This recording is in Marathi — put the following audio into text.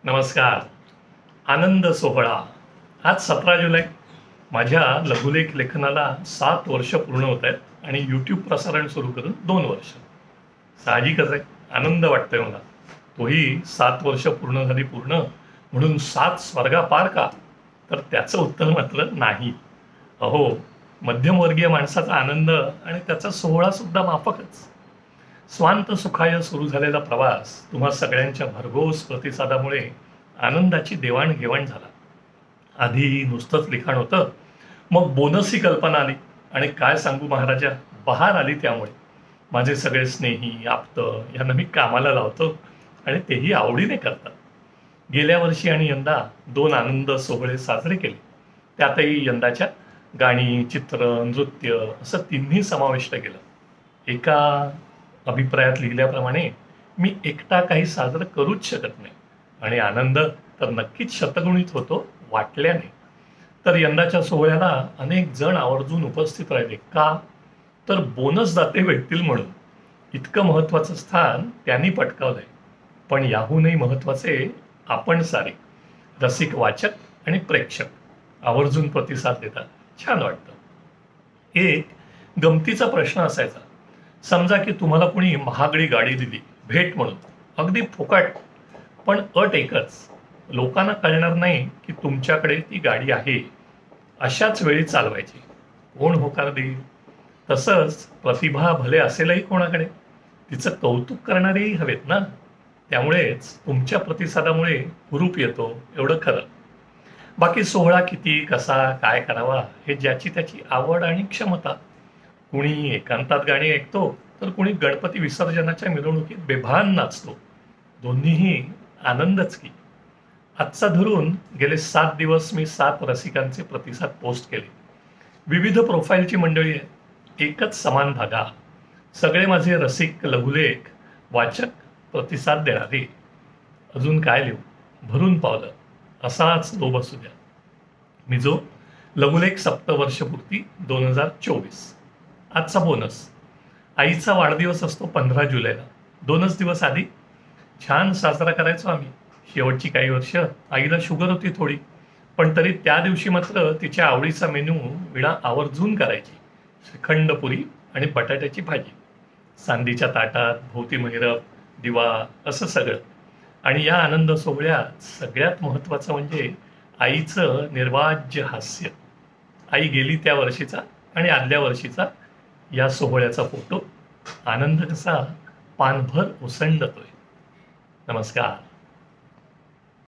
नमस्कार. आनंद सोहळा. आज 17 जुलै. माझ्या लघुलेख लेखनाला 7 वर्ष पूर्ण होत आहेत आणि यूट्यूब प्रसारण सुरू करून 2 वर्ष. साहजिकच आहे, आनंद वाटतोय मला. तोही 7 वर्ष पूर्ण झाली म्हणून 7 स्वर्गापार का? तर त्याचं उत्तर मात्र नाही. अहो, मध्यमवर्गीय माणसाचा आनंद आणि त्याचा सोहळा सुद्धा माफकच. स्वांत सुखाय सुरू झालेला प्रवास तुम्हा सगळ्यांच्या भरघोस प्रतिसादामुळे आनंदाची देवाणघेवाण झाला. आधी नुसतंच लिखाण होतं, मग बोनसची कल्पना आली आणि काय सांगू महाराजा, बहार आली. त्यामुळे माझे सगळे स्नेही आप्त यांना मी कामाला लावतो आणि तेही आवडीने करतात. गेल्या वर्षी आणि यंदा 2 आनंद सोहळे साजरे केले. त्यातही यंदाच्या गाणी, चित्र, नृत्य असं तिन्ही समाविष्ट केलं. एका अभिप्रायात लिहिल्याप्रमाणे मी एकटा काही साजरं करूच शकत नाही आणि आनंद तर नक्कीच शतगुणित होतो वाटल्याने. तर यंदाच्या सोहळ्याला अनेक जण आवर्जून उपस्थित राहिले. का? तर बोनस दाते भेटतील म्हणून. इतकं महत्त्वाचं स्थान त्यांनी पटकावलंय. पण याहूनही महत्त्वाचे आपण सारे रसिक वाचक आणि प्रेक्षक आवर्जून प्रतिसाद देतात. छान वाटतं. एक गमतीचा प्रश्न असायचा, समजा की तुम्हाला कोणी महागडी गाडी दिली भेट म्हणून, अगदी फुकट, पण अट एकच, लोकांना कळणार नाही की तुमच्याकडे ती गाडी आहे. अशाच वेळी चालवायची. कोण होकार देईल? तसंच प्रतिभा भले असेलही कोणाकडे, तिचं कौतुक करणारेही हवेत ना. त्यामुळेच तुमच्या प्रतिसादामुळे हुरूप येतो, एवढं खरं. बाकी सोहळा किती, कसा, काय करावा हे ज्याची त्याची आवड आणि क्षमता. कुणी एकांतात गाणी ऐकतो तर कुणी गणपती विसर्जनाच्या मिरवणुकीत बेभान नाचतो. दोन्हीही आनंदच की. आजचा धरून गेले 7 दिवस मी 7 रसिकांचे प्रतिसाद पोस्ट केले. विविध प्रोफाईलची मंडळी आहे, एकच समान धागा. सगळे माझे रसिक, लघुलेख वाचक, प्रतिसाद देणारे. अजून काय लिहू, भरून पावलं. असाच लोभ असू द्या. मी जो लघुलेख सप्तवर्षपूर्ती 2024. आजचा बोनस. आईचा वाढदिवस असतो 15 जुलैला. 2च दिवस आधी छान साजरा करायचो आम्ही. शेवटची काही वर्ष आईला शुगर होती थोडी, पण तरी त्या दिवशी मात्र तिच्या आवडीचा मेनू विणा आवर्जून करायची. श्रीखंड पुरी आणि बटाट्याची भाजी. सांदीच्या ताटात भोवती महिरप, दिवा, असं सगळं. आणि या आनंद सोहळ्यात सगळ्यात महत्त्वाचं म्हणजे आईचं निर्वाज्य हास्य. आई गेली त्या वर्षीचा आणि आदल्या वर्षीचा या सोहळ्याचा फोटो. आनंद कसा पानभर ओसंडतोय. नमस्कार.